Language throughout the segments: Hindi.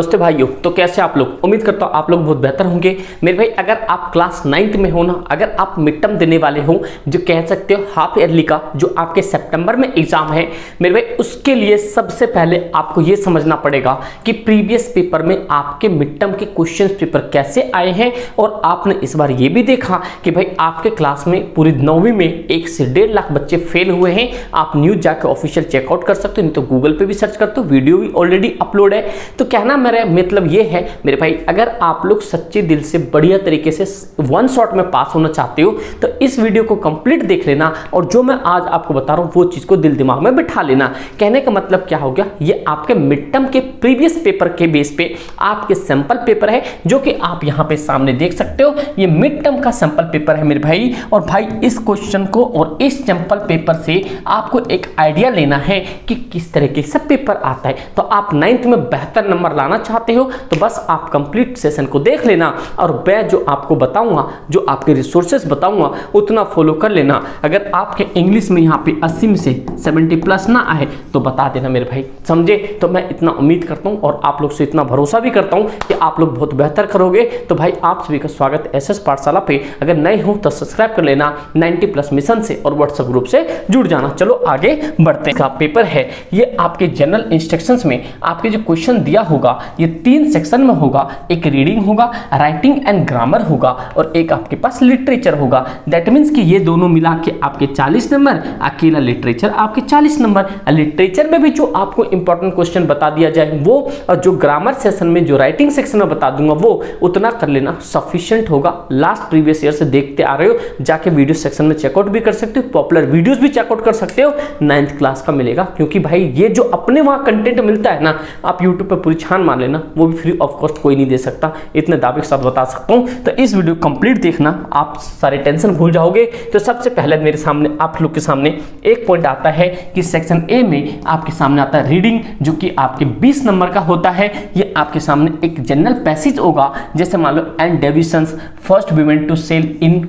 नमस्ते भाइयों। तो कैसे आप लोग? उम्मीद करता हूँ आप लोग बहुत बेहतर होंगे। मेरे भाई, अगर आप क्लास 9th में हो ना, अगर आप मिड टर्म देने वाले हो, जो कह सकते हो हाफ ईयरली का, जो आपके सितंबर में एग्जाम है, मेरे भाई उसके लिए सबसे पहले आपको ये समझना पड़ेगा कि प्रीवियस पेपर में आपके मिड टर्म के क्वेश्चन पेपर कैसे आए हैं। और आपने इस बार ये भी देखा कि भाई आपके क्लास में पूरी 9वीं में 1 से 1.5 लाख बच्चे फेल हुए हैं। आप न्यूज जाके ऑफिशियल चेकआउट कर सकते हो, नहीं तो गूगल पे भी सर्च करते हो, वीडियो भी ऑलरेडी अपलोड है। तो कहना मेरा मतलब ये है मेरे भाई, अगर आप लोग सच्चे दिल से बढ़िया तरीके से वन शॉट में पास होना चाहते हो तो इस वीडियो को कंप्लीट देख लेना, और जो मैं आज आपको बता रहा हूं वो चीज को दिल दिमाग में बिठा लेना। कहने का मतलब क्या हो गया, ये आपके मिड टर्म के प्रीवियस पेपर के बेस पे आपके सैंपल पेपर है, जो कि आप यहां पे सामने देख सकते हो। ये मिड टर्म का सैंपल पेपर है मेरे भाई। और भाई इस क्वेश्चन को और इस सैंपल पेपर से आपको एक आइडिया लेना है कि किस तरीके से पेपर आता है। तो आप 9th में बेहतर नंबर लाना चाहते हो तो बस आप कंप्लीट सेशन को देख लेना, और मैं जो आपको बताऊंगा, जो आपके रिसोर्सेज बताऊंगा, उतना फॉलो कर लेना। अगर आपके इंग्लिश में यहाँ पे 80 में से 70 प्लस ना आए तो बता देना मेरे भाई, समझे? तो मैं इतना उम्मीद करता हूँ और आप लोग से इतना भरोसा भी करता हूँ कि आप लोग बहुत बेहतर करोगे। तो भाई आप सभी का स्वागत एसएस पाठशाला पे। अगर नए हो तो सब्सक्राइब कर लेना 90 प्लस मिशन से, और व्हाट्सएप ग्रुप से जुड़ जाना। चलो आगे बढ़ते हैं। का पेपर है ये, आपके जनरल इंस्ट्रक्शंस में आपके जो क्वेश्चन दिया होगा ये 3 सेक्शन में होगा। एक रीडिंग होगा, राइटिंग एंड ग्रामर होगा, और एक आपके पास लिटरेचर होगा। दैट मीन्स कि ये दोनों मिला के आपके 40 नंबर, अकेला लिटरेचर आपके 40 नंबर। लिटरेचर में भी जो आपको इंपॉर्टेंट क्वेश्चन बता दिया जाए वो, और जो ग्रामर सेशन में, जो राइटिंग सेक्शन में बता दूंगा वो, उतना कर लेना सफिशिएंट होगा। लास्ट प्रीवियस ईयर से देखते आ रहे हो, जाके वीडियो सेक्शन में चेकआउट भी कर सकते हो, पॉपुलर वीडियोस भी चेकआउट कर सकते हो। 9th क्लास का मिलेगा, क्योंकि भाई ये जो अपने वहां कंटेंट मिलता है ना, आप यूट्यूब पर पूरी छान मार लेना, वो भी फ्री ऑफ कॉस्ट कोई नहीं दे सकता, इतने दावे के साथ बता सकता हूं। तो इस वीडियो कंप्लीट देखना, आप सारे टेंशन भूल जाओगे। तो सबसे पहले मेरे सामने, आप लोग के सामने एक पॉइंट आता है कि सेक्शन ए में आपके सामने आता है रीडिंग, जो कि आपके 20 नंबर का होता है। ये आपके सामने एक जनरल पैसेज होगा, जैसे मान लो Ann Davison's first women to sail in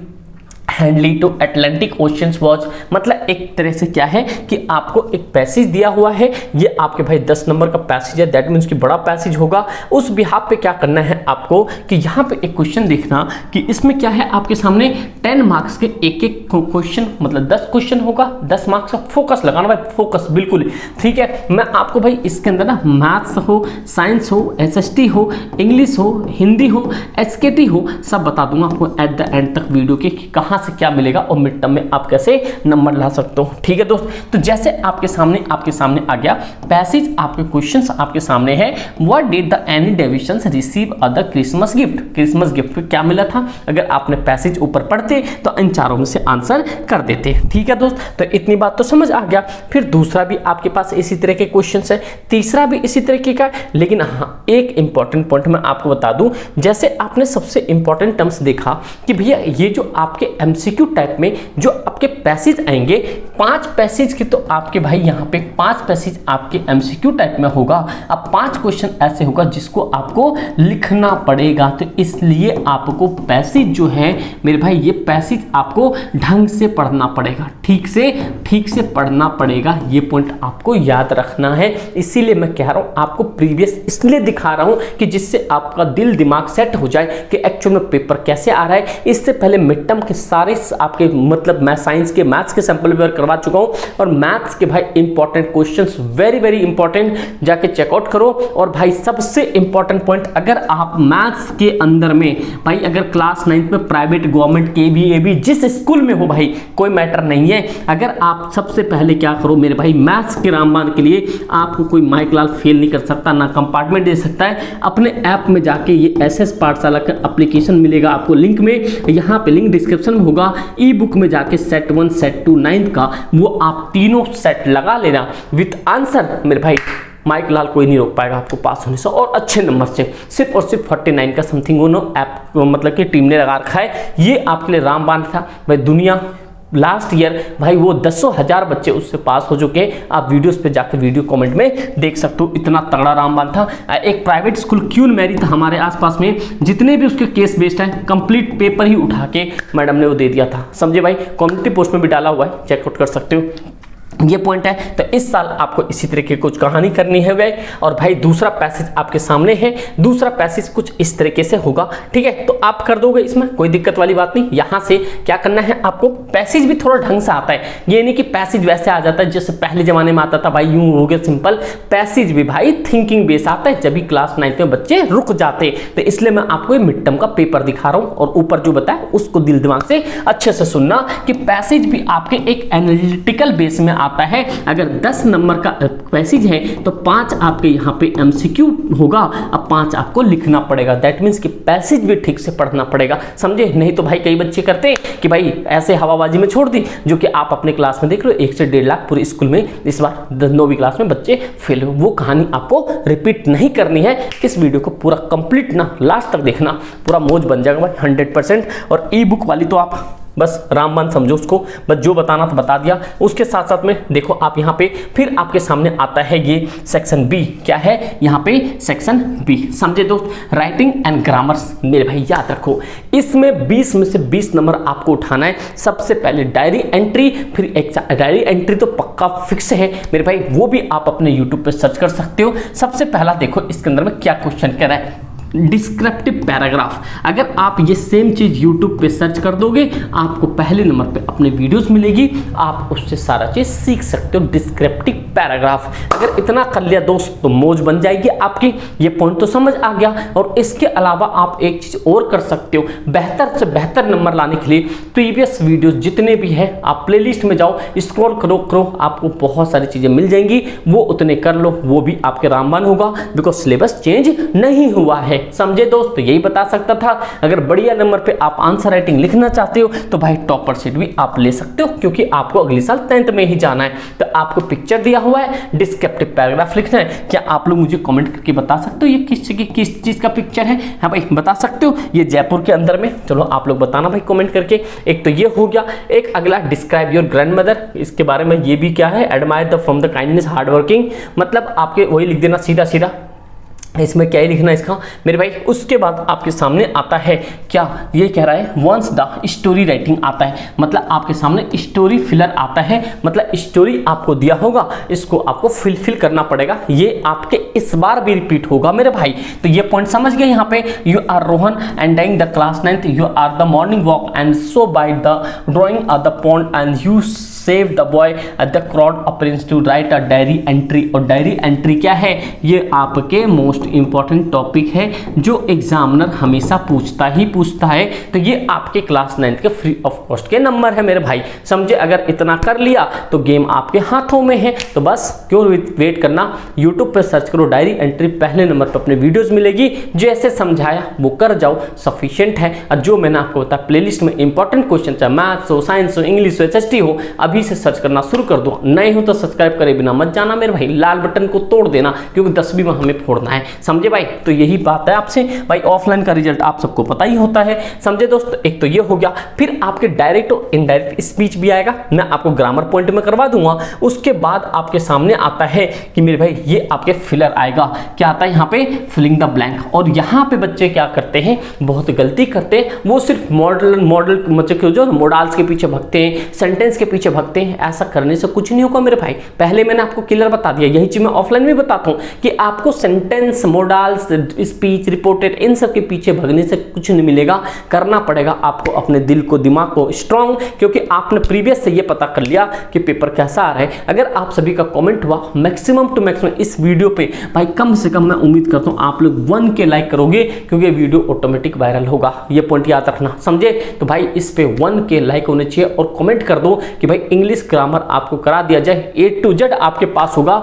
handily to Atlantic oceans watch. मतलब एक तरह से क्या है कि आपको एक पैसेज दिया हुआ है, ये आपके भाई 10 नंबर का पैसेज है, दैट मीन्स कि बड़ा पैसेज होगा। उस बिहाफ पे क्या करना है आपको कि यहाँ पे एक क्वेश्चन देखना कि इसमें क्या है, आपके सामने 10 मार्क्स के एक एक क्वेश्चन, मतलब 10 क्वेश्चन होगा, 10 मार्क्स का फोकस लगाना भाई, फोकस बिल्कुल, ठीक है। मैं आपको भाई इसके अंदर ना मैथ्स हो, साइंस हो, एसएसटी हो, इंग्लिश हो, हिंदी हो, एसकेटी हो, सब बता दूंगा आपको एट द एंड तक वीडियो के, कहां से क्या मिलेगा और मिड टर्म में आप कैसे नंबर ला सकते हो, ठीक है दोस्त। तो जैसे आपके सामने आ गया पैसेज, आपके क्वेश्चंस आपके सामने है। What did the Annie Davisons receive other Christmas gift? Christmas gift पे क्या मिला था? अगर आपने पैसेज ऊपर पढ़ते तो इन चारों में से आंसर कर देते, ठीक है दोस्त। तो इतनी बात तो समझ आ गया। फिर दूसरा भी आपके पास इसी तरह के क्वेश्चंस है, तीसरा भी इसी तरीके का। लेकिन हाँ, एक इंपॉर्टेंट पॉइंट मैं आपको बता दूं, जैसे आपने सबसे इंपॉर्टेंट टर्म्स देखा कि भैया ये जो आपके एमसीक्यू टाइप में जो आपके पैसेज आएंगे, 5 पैसेज के, तो आपके भाई यहाँ पे 5 पैसेज आपके एमसीक्यू टाइप में होगा। अब 5 क्वेश्चन ऐसे होगा जिसको आपको लिखना पड़ेगा। तो इसलिए आपको पैसेज जो है मेरे भाई, ये पैसेज आपको ढंग से पढ़ना पड़ेगा, ठीक से पढ़ना पड़ेगा। ये पॉइंट आपको याद रखना है। इसीलिए मैं कह रहा हूं आपको प्रीवियस इसलिए दिखा रहा हूं कि जिससे आपका दिल दिमाग सेट हो जाए कि एक्चुअल में पेपर कैसे आ रहा है। इससे पहले मिड टर्म के सारे आपके, मतलब मैं साइंस के, मैथ्स के सैंपल पेपर करवा चुका हूं, और मैथ्स के भाई important questions very very important, जाके चेकआउट करो। और भाई सबसे इंपॉर्टेंट पॉइंट, अगर आप मैथ्स के अंदर में भाई, अगर क्लास 9th में प्राइवेट, गवर्नमेंट, केवी, एबी जिस स्कूल में हो भाई, कोई मैटर नहीं है। अगर आप सबसे पहले क्या करो मेरे भाई, मैथ्स के रामबाण के लिए आपको कोई माइक लाल फेल नहीं कर सकता, ना कंपार्टमेंट दे सकता है। अपने ऐप में जाके ये एसएस पाठशाला का एप्लीकेशन मिलेगा आपको लिंक में, यहाँ पे लिंक डिस्क्रिप्शन में होगा। ई बुक में जाके सेट 1 सेट 2 9th का, वो आप तीनों सेट लगा लेना विथ आंसर। मेरे भाई माइक लाल कोई नहीं रोक पाएगा आपको पास होने से, और अच्छे नंबर से। सिर्फ और सिर्फ 49 का समथिंग उन्होंने ऐप, मतलब कि टीम ने लगा रखा है। ये आपके लिए रामबाण था भाई। दुनिया लास्ट ईयर भाई वो 10,000 बच्चे उससे पास हो चुके हैं। आप वीडियोस पे जाकर वीडियो कमेंट में देख सकते हो, इतना तगड़ा रामबाण था। एक प्राइवेट स्कूल क्यून मैरी था हमारे आसपास में, जितने भी उसके केस बेस्ड हैं कंप्लीट पेपर ही उठा के मैडम ने वो दे दिया था, समझे भाई। कम्युनिटी पोस्ट में भी डाला हुआ है, चेकआउट कर सकते हो। ये पॉइंट है। तो इस साल आपको इसी तरह की कुछ कहानी करनी है भाई। और भाई दूसरा पैसेज आपके सामने है, दूसरा पैसेज कुछ इस तरीके से होगा, ठीक है। तो आप कर दोगे, इसमें कोई दिक्कत वाली बात नहीं। यहां से क्या करना है आपको, पैसेज भी थोड़ा ढंग से आता है, ये नहीं कि पैसेज वैसे आ जाता है जैसे पहले जमाने में आता था भाई, यूं हो गया सिंपल। पैसेज भी भाई थिंकिंग बेस आता है, जब भी क्लास 9 में बच्चे रुक जाते। तो इसलिए मैं आपको मिड टर्म का पेपर दिखा रहा हूं, और ऊपर जो बताया उसको दिल दिमाग से अच्छे से सुनना कि पैसेज भी आपके एक एनालिटिकल बेस में आता है। अगर 10 नंबर का पैसेज है तो 5 आपके यहाँ पे एमसीक्यू होगा, अब 5 आपको लिखना पड़ेगा। दैट मीन्स कि पैसेज भी ठीक से पढ़ना पड़ेगा, समझे। नहीं तो भाई कई बच्चे करते हैं कि भाई ऐसे हवाबाजी में छोड़ दी, जो कि आप अपने क्लास में देख लो 1 से 1.5 लाख पूरे स्कूल में इस बार 9वीं क्लास में बच्चे फेल हुए। वो कहानी आपको रिपीट नहीं करनी है। इस वीडियो को पूरा कंप्लीट ना लास्ट तक देखना, पूरा मौज बन जाएगा भाई 100%। और ई बुक वाली तो आप बस रामबाण समझो उसको, बस जो बताना था बता दिया। उसके साथ साथ में देखो आप यहाँ पे फिर आपके सामने आता है ये सेक्शन बी। क्या है यहाँ पे सेक्शन बी, समझे दोस्त, राइटिंग एंड ग्रामर्स। मेरे भाई याद रखो, इसमें 20 में से 20 नंबर आपको उठाना है। सबसे पहले डायरी एंट्री, फिर डायरी एंट्री तो पक्का फिक्स है मेरे भाई, वो भी आप अपने यूट्यूब पे सर्च कर सकते हो। सबसे पहला देखो इसके अंदर में क्या क्वेश्चन कह रहा है, डिस्क्रिप्टिव पैराग्राफ। अगर आप ये सेम चीज YouTube पे सर्च कर दोगे, आपको पहले नंबर पे अपने वीडियोस मिलेगी, आप उससे सारा चीज सीख सकते हो। डिस्क्रिप्टिव पैराग्राफ अगर इतना कर लिया दोस्त तो मौज बन जाएगी आपकी। ये पॉइंट तो समझ आ गया। और इसके अलावा आप एक चीज और कर सकते हो, बेहतर से बेहतर नंबर लाने के लिए प्रीवियस वीडियोस जितने भी है आप प्लेलिस्ट में जाओ, स्क्रॉल करो, आपको बहुत सारी चीजें मिल जाएंगी, वो उतने कर लो, वो भी आपके रामबाण होगा, बिकॉज सिलेबस चेंज नहीं हुआ है, समझे दोस्त। यही बता सकता था। अगर बढ़िया नंबर पे आप आंसर राइटिंग लिखना चाहते हो तो भाई टॉपर सीट भी आप ले सकते हो, क्योंकि आपको अगले साल 10th में ही जाना है। तो आपको पिक्चर दिया हुआ है, डिस्क्रिप्टिव पैराग्राफ लिखना है। क्या आप लोग मुझे कमेंट करके बता सकते हो ये किस चीज का पिक्चर है? हाँ भाई बता सकते हो, ये जयपुर के अंदर में। चलो आप लोग बताना भाई कमेंट करके। एक तो ये हो गया, एक अगला डिस्क्राइब योर ग्रैंडमदर। इसके बारे में ये भी क्या है, admire the from the kindness hard working, मतलब आपके वही लिख देना सीधा सीधा, इसमें क्या ही लिखना इसका मेरे भाई। उसके बाद आपके सामने आता है क्या, ये कह रहा है वंस द स्टोरी राइटिंग आता है, मतलब आपके सामने स्टोरी फिलर आता है, मतलब स्टोरी आपको दिया होगा, इसको आपको फिल करना पड़ेगा। ये आपके इस बार भी रिपीट होगा मेरे भाई। तो ये पॉइंट समझ गए यहाँ पे। You are Rohan and dying the class 9th, you are the morning walk and so by the drawing of the pond and you save the boy at the crowd appearance to write a diary entry. और डायरी एंट्री क्या है, ये आपके मोस्ट इंपॉर्टेंट टॉपिक है जो एग्जामिनर हमेशा पूछता है। तो ये आपके क्लास 9th के फ्री ऑफ कॉस्ट के नंबर है मेरे भाई, समझे। अगर इतना कर लिया तो गेम आपके हाथों में है। तो बस क्यों वेट करना, यूट्यूब पर सर्च करो डायरी एंट्री, पहले नंबर पर अपने वीडियोस मिलेगी। जैसे समझाया वो कर जाओ, सफिशिएंट है। और जो मैंने आपको बताया प्लेलिस्ट में इंपॉर्टेंट क्वेश्चन चाहे मैथ्स हो, साइंस हो, इंग्लिश हो, HST हो, अभी से सर्च करना शुरू कर दो। नए हो तो सब्सक्राइब करे बिना मत जाना मेरे भाई, लाल बटन को तोड़ देना, क्योंकि 10वीं में हमें फोड़ना है, समझे भाई। तो यही बात है आपसे भाई, ऑफलाइन का रिजल्ट आप सबको पता ही होता है, समझे दोस्त। एक तो ये हो गया, फिर आपके डायरेक्ट और इनडायरेक्ट स्पीच भी आएगा, मैं आपको ग्रामर पॉइंट में करवा दूंगा। उसके बाद आपके सामने आता है कि मेरे भाई ये आपके फिलर आएगा। क्या आता है यहाँ पे, फिलिंग द ब्लैंक। और यहाँ पे बच्चे क्या करते हैं, बहुत गलती करते हैं, वो सिर्फ मॉडल मतलब जो मॉडल्स के पीछे भगते हैं, सेंटेंस के पीछे भगते हैं। ऐसा करने से कुछ नहीं होगा मेरे भाई, पहले मैंने आपको क्लियर बता दिया। यही चीज मैं ऑफलाइन में बताता हूं कि आपको सेंटेंस, मॉडल्स, स्पीच, रिपोर्टेड, इन सब के पीछे भगने से कुछ नहीं मिलेगा। करना पड़ेगा आपको अपने दिल को, दिमाग को स्ट्रांग, क्योंकि आपने प्रीवियस से ये पता कर लिया कि पेपर कैसा आ रहा है। अगर आप सभी का कमेंट हुआ मैक्सिमम टू मैक्सिमम इस वीडियो पे भाई, कम से कम मैं उम्मीद करता हूं आप लोग 1K लाइक करोगे, क्योंकि वीडियो ऑटोमेटिक वायरल होगा। ये पॉइंट याद रखना, समझे। तो भाई इस पे 1K लाइक होने चाहिए। और कमेंट कर दो कि भाई इंग्लिश ग्रामर आपको करा दिया जाए, A to Z आपके पास होगा।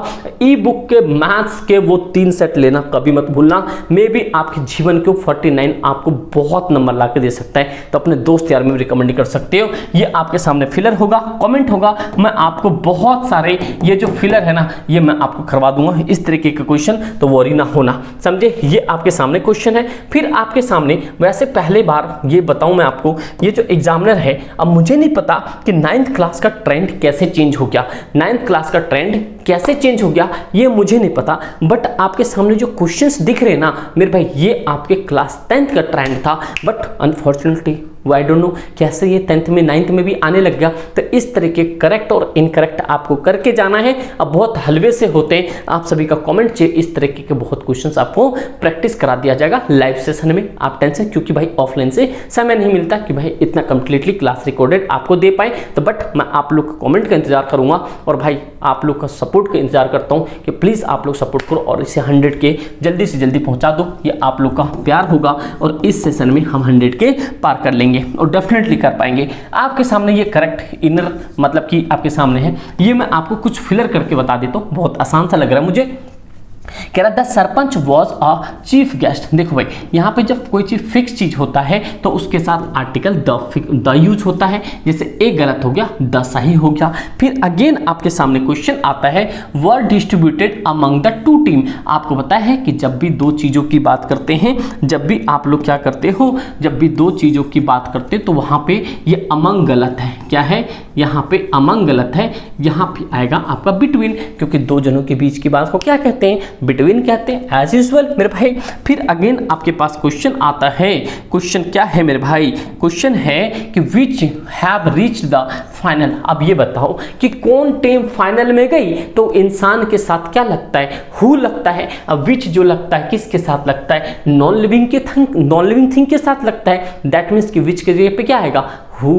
ई बुक के मैथ्स के वो 3 सेट लेना कभी मत भूलना। मे भी आपके जीवन के 49 आपको बहुत नंबर ला के दे सकता है। तो अपने दोस्त यार में रिकमेंड कर सकते हो। ये आपके सामने फिलर होगा, कमेंट होगा, मैं आपको बहुत सारे ये जो फिलर है ना, ये मैं आपको करवा दूंगा इस तरीके के क्वेश्चन, तो वरी ना होना, समझे। ये आपके सामने क्वेश्चन है। फिर आपके सामने वैसे पहले बार ये बताऊं मैं आपको, ये जो एग्जामिनर है, अब मुझे नहीं पता कि 9th क्लास का ट्रेंड कैसे चेंज हो गया, 9th क्लास का ट्रेंड कैसे चेंज हो गया ये मुझे नहीं पता। बट आपके सामने जो क्वेश्चंस दिख रहे हैं ना मेरे भाई, ये आपके क्लास 10th का ट्रेंड था। But unfortunately I don't know कैसे ये 10th में 9th में भी आने लग गया। तो इस तरह के करेक्ट और इनकरेक्ट आपको करके जाना है। अब बहुत हलवे से होते हैं आप सभी का कमेंट चाहिए, इस तरीके के बहुत क्वेश्चंस आपको प्रैक्टिस करा दिया जाएगा लाइव सेशन में। आप टेंशन, क्योंकि भाई ऑफलाइन से समय नहीं मिलता कि भाई इतना कंप्लीटली क्लास रिकॉर्डेड आपको दे पाए। तो बट मैं आप लोग का कमेंट का इंतजार करूंगा और भाई आप लोग का सपोर्ट का इंतजार करता हूं कि प्लीज आप लोग सपोर्ट करो और इसे 100 के जल्दी से जल्दी पहुंचा दो। ये आप लोग का प्यार होगा और इस सेशन में हम 100 के पार कर लेंगे और डेफिनेटली कर पाएंगे। आपके सामने ये करेक्ट इनर मतलब कि आपके सामने है, ये मैं आपको कुछ फिलर करके बता देता हूँ। बहुत आसान सा लग रहा है मुझे। कह रहा the sarpanch was a chief guest. देखो भाई यहाँ पे जब कोई चीज फिक्स चीज होता है तो उसके साथ आर्टिकल द यूज होता है। जैसे एक गलत हो गया, द सही हो गया। फिर अगेन आपके सामने क्वेश्चन आता है वर distributed among the two team. आपको पता है कि जब भी दो चीजों की बात करते हैं, जब भी आप लोग क्या करते हो, जब भी दो चीजों की बात करते हो तो वहां पे ये अमंग गलत है। क्या है यहाँ पे अमंग गलत है, यहाँ पे आएगा आपका बिटवीन, क्योंकि दो जनों के बीच की बात को क्या कहते हैं, बिटवीन कहते हैं एज यूजुअल मेरे भाई। फिर अगेन आपके पास क्वेश्चन आता है। क्वेश्चन क्या है मेरे भाई? क्वेश्चन है कि which have reached the final. अब ये बताओ कि कौन टीम फाइनल में गई? तो इंसान के साथ क्या लगता है? हु लगता है। अब विच जो लगता है किसके साथ लगता है? नॉन लिविंग थिंग के साथ लगता है। दैट मीन्स कि विच के जगह पे क्या आएगा? हु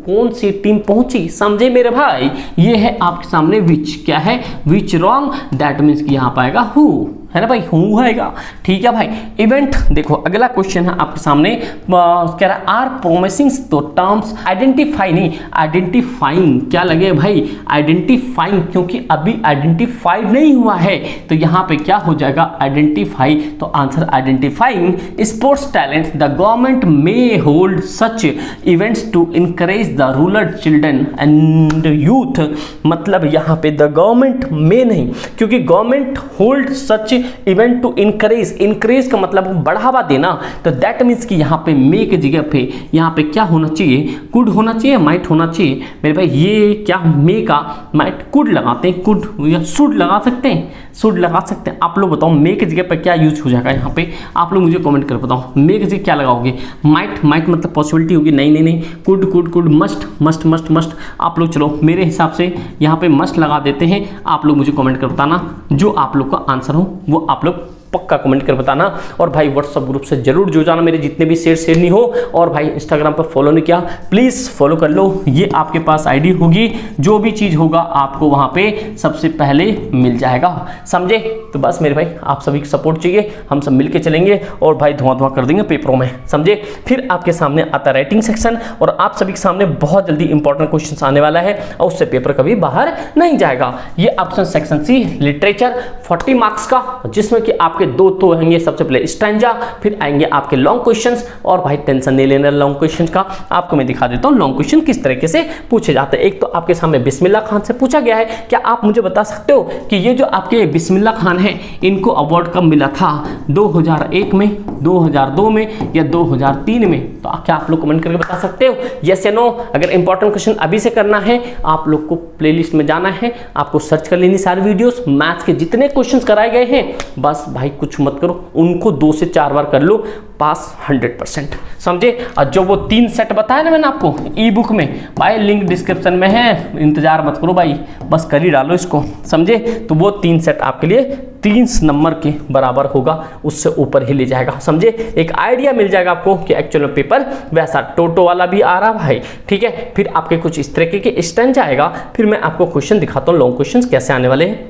कौन सी टीम पहुंची, समझे मेरे भाई? ये है आपके सामने विच। क्या है? विच रॉन्ग, दैट मीन्स कि यहां पाएगा हु, है ना भाई, हु आएगा। ठीक है भाई। इवेंट देखो अगला क्वेश्चन है आपके सामने, कह रहा है आर प्रोमिसिंग तो टर्म्स आइडेंटिफाई नहीं आइडेंटिफाइंग। क्या लगे भाई? आइडेंटिफाइंग, क्योंकि अभी आइडेंटिफाइड नहीं हुआ है तो यहाँ पे क्या हो जाएगा? आइडेंटिफाई। तो answer identifying sports talent the government may hold such events to encourage the rural children and youth. मतलब यहाँ पे द गवर्नमेंट में नहीं, क्योंकि government hold such event to encourage का मतलब बढ़ावा देना। तो दैट मीन्स कि यहाँ पे मे के जगह पे यहाँ पे क्या होना चाहिए? कुड होना चाहिए, माइट होना चाहिए मेरे भाई। ये क्या मे का माइट कुड लगाते हैं, कुड या शुड लगा सकते हैं, शुड लगा सकते हैं। आप लोग बताओ मे के जगह पे क्या यूज हो जाएगा यहाँ पे? आप लोग मुझे कमेंट कर बताओ मे के जगह क्या लगाओगे? माइट मतलब पॉसिबिलिटी होगी। नहीं, कुड मस्ट। आप लोग चलो मेरे हिसाब से यहाँ पे मस्ट लगा देते हैं। आप लोग मुझे कमेंट कर बताना जो आप लोग का आंसर हो वो आप लोग पक्का कमेंट कर बताना। और भाई व्हाट्सअप ग्रुप से जरूर जुड़ जाना, मेरे जितने भी शेयर नहीं हो। और भाई इंस्टाग्राम पर फॉलो नहीं किया, प्लीज फॉलो कर लो। ये आपके पास आईडी होगी, जो भी चीज होगा आपको वहां पे सबसे पहले मिल जाएगा, समझे? तो बस मेरे भाई आप सभी की सपोर्ट चाहिए, हम सब मिलके चलेंगे और भाई धुआं कर देंगे पेपरों में, समझे? फिर आपके सामने आता राइटिंग सेक्शन और आप सभी के सामने बहुत जल्दी इंपॉर्टेंट क्वेश्चन आने वाला है और उससे पेपर कभी बाहर नहीं जाएगा। ये option section C literature 40 marks का, जिसमें कि आपके दो तो होंगे। सबसे पहले स्टैंजा, फिर आएंगे आपके लॉन्ग क्वेश्चंस। और भाई टेंशन नहीं लेना लॉन्ग क्वेश्चन का, आपको मैं दिखा देता हूं लॉन्ग क्वेश्चन किस तरीके से पूछे जाते हैं। एक तो आपके सामने बिस्मिल्लाह खान से पूछा गया है। क्या आप मुझे बता सकते हो कि ये जो आपके बिस्मिल्लाह खान है इनको अवार्ड कब मिला था? 2001 में, 2002 में या 2003 में? तो क्या आप लोग कमेंट करके बता सकते हो यस या नो? अगर इंपॉर्टेंट क्वेश्चन अभी से करना है आप लोग को प्लेलिस्ट में जाना है, आपको सर्च कर लेनी सारी वीडियोस, मैथ्स के जितने क्वेश्चंस कराए गए हैं। बस भाई कुछ मत करो, उनको 2 से 4 बार कर लो, पास 100%, समझे? और जो वो 3 सेट बताया ना मैंने आपको ई बुक में, भाई लिंक डिस्क्रिप्शन में है, इंतजार मत करो भाई, बस कर ही डालो इसको, समझे? तो वो 3 सेट आपके लिए 30 नंबर के बराबर होगा, उससे ऊपर ही ले जाएगा, समझे? एक आइडिया मिल जाएगा आपको कि एक्चुअल में पेपर वैसा टोटो वाला भी आ रहा भाई, ठीक है? फिर आपके कुछ इस तरीके के स्टैंड आएगा, फिर मैं आपको क्वेश्चन दिखाता हूँ लॉन्ग क्वेश्चन कैसे आने वाले हैं,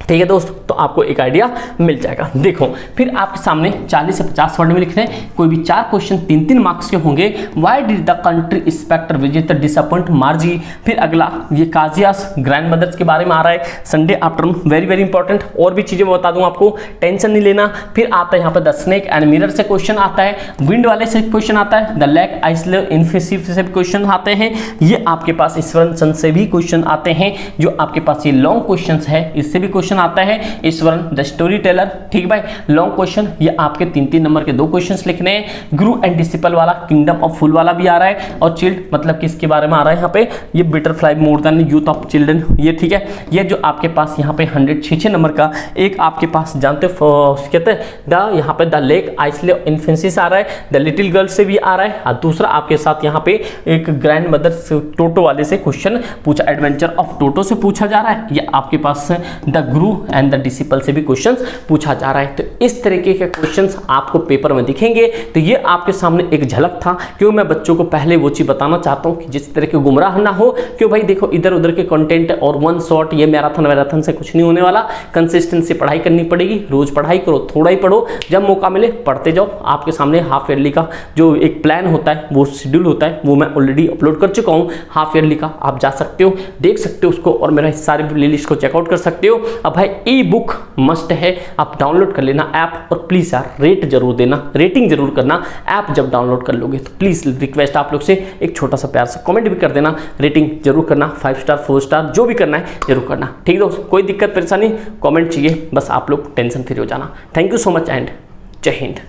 ठीक है दोस्त? तो आपको एक आइडिया मिल जाएगा। देखो फिर आपके सामने 40 से 50 वर्ड में लिखने हैं, कोई भी 4 क्वेश्चन 3-3 मार्क्स के होंगे। Why did the country inspector visit the disappoint मार्जी? फिर अगला ये काजियास ग्रैंड मदर्स के बारे में आ रहा है, Sunday afternoon, very very important. और भी चीजें बता दूं आपको, टेंशन नहीं लेना। फिर आता है यहाँ पर द स्नेक एंड मिरर से क्वेश्चन आता है, विंड वाले से क्वेश्चन आता है, द लेक आइसलैंड इन्फेसिव से क्वेश्चन आते हैं। ये आपके पास ईश्वरन चंद से भी क्वेश्चन आते हैं। जो आपके पास ये लॉन्ग क्वेश्चन है इससे भी क्वेश्चन क्वेश्चन आता है ईश्वरन द स्टोरी टेलर, ठीक भाई। लॉन्ग क्वेश्चन ये आपके 3-3 नंबर के 2 क्वेश्चंस लिखने हैं। गुरु एंड डिसिपल वाला, किंगडम ऑफ फूल वाला भी आ रहा है, और चिल्ड मतलब किसके बारे में आ रहा है यहाँ पे, ये butterfly more than youth of children, ये ठीक है। ये जो आपके पास यहाँ पे 106 नंबर का एक आपके पास जानते हो कहते हैं द यहाँ पे द लेक आइसले इन्फेंसिस आ रहा है, द लिटिल गर्ल से भी आ रहा है, और दूसरा आपके साथ यहाँ पे एक ग्रैंड मदर टोटो वाले से क्वेश्चन पूछा, एडवेंचर ऑफ टोटो से पूछा जा रहा है। ये आपके पास the Guru and the disciple से भी क्वेश्चंस पूछा जा रहा है। तो इस तरीके के क्वेश्चंस आपको पेपर में दिखेंगे। तो ये आपके सामने एक झलक था, क्यों मैं बच्चों को पहले वो चीज बताना चाहता हूँ कि जिस तरह के गुमराह ना हो, क्यों भाई देखो इधर उधर के कंटेंट और वन शॉट ये मैराथन से कुछ नहीं होने वाला। कंसिस्टेंसी पढ़ाई करनी पड़ेगी, रोज पढ़ाई करो, थोड़ा ही पढ़ो, जब मौका मिले पढ़ते जाओ। आपके सामने हाफ ईयरली का जो एक प्लान होता है, वो शेड्यूल होता है, वो मैं ऑलरेडी अपलोड कर चुका हूँ हाफ ईयरली का, आप जा सकते हो, देख सकते हो उसको, और मेरा सारे प्लेलिस्ट को चेकआउट कर सकते हो। अब भाई ई बुक मस्ट है, आप डाउनलोड कर लेना ऐप, और प्लीज यार रेट जरूर देना, रेटिंग जरूर करना। ऐप जब डाउनलोड कर लोगे तो प्लीज रिक्वेस्ट आप लोग से एक छोटा सा प्यार से कमेंट भी कर देना, रेटिंग जरूर करना, 5 स्टार 4 स्टार जो भी करना है जरूर करना, ठीक है दोस्तों। कोई दिक्कत परेशानी कमेंट चाहिए, बस आप लोग टेंशन फ्री हो जाना। Thank you so much and जय हिंद।